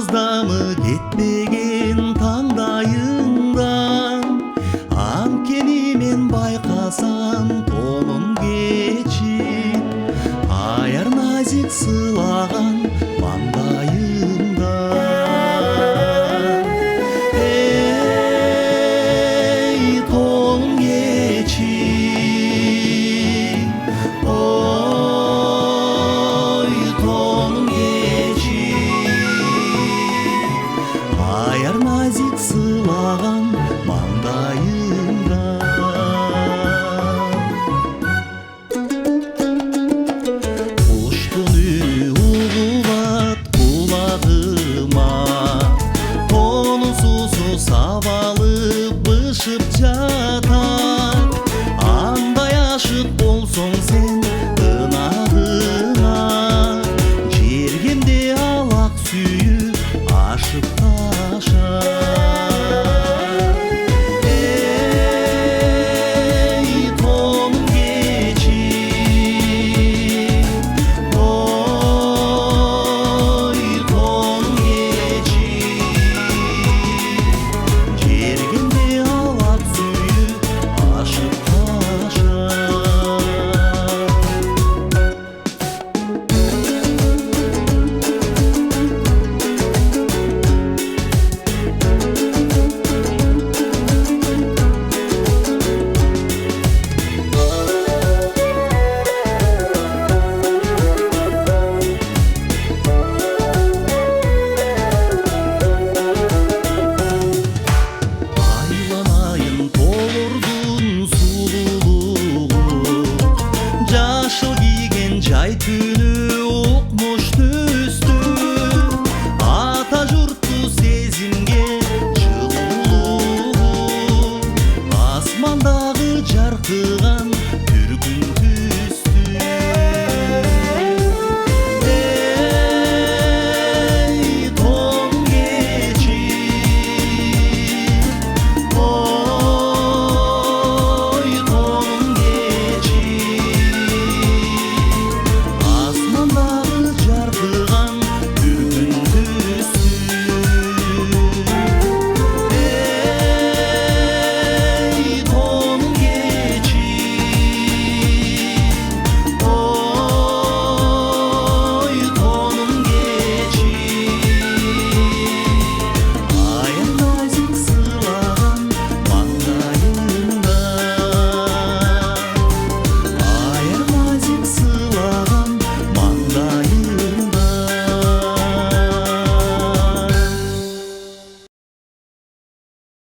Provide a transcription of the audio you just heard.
Muzdamı кетпеген таңдайыңдан, анткени мен байкасам тонун кечит, аяр назик сылаган маңдайыңдан. Эй, тонун кечит, ой, тонун кечит, аяр назик сылаган маңдайыңдан. Куштун үнү угулат кулагыма, тонун суусу сабалып бышып жатат. Андай ашык болсоң сен ынагыңа, жергемде алак сүйүп ашып таша. Эй, тонун кечит, ой, тонун кечит, жергемде алак сүйүп ашып таша. Айланайын толурдун сулуулугу, жашыл кийген жай түнү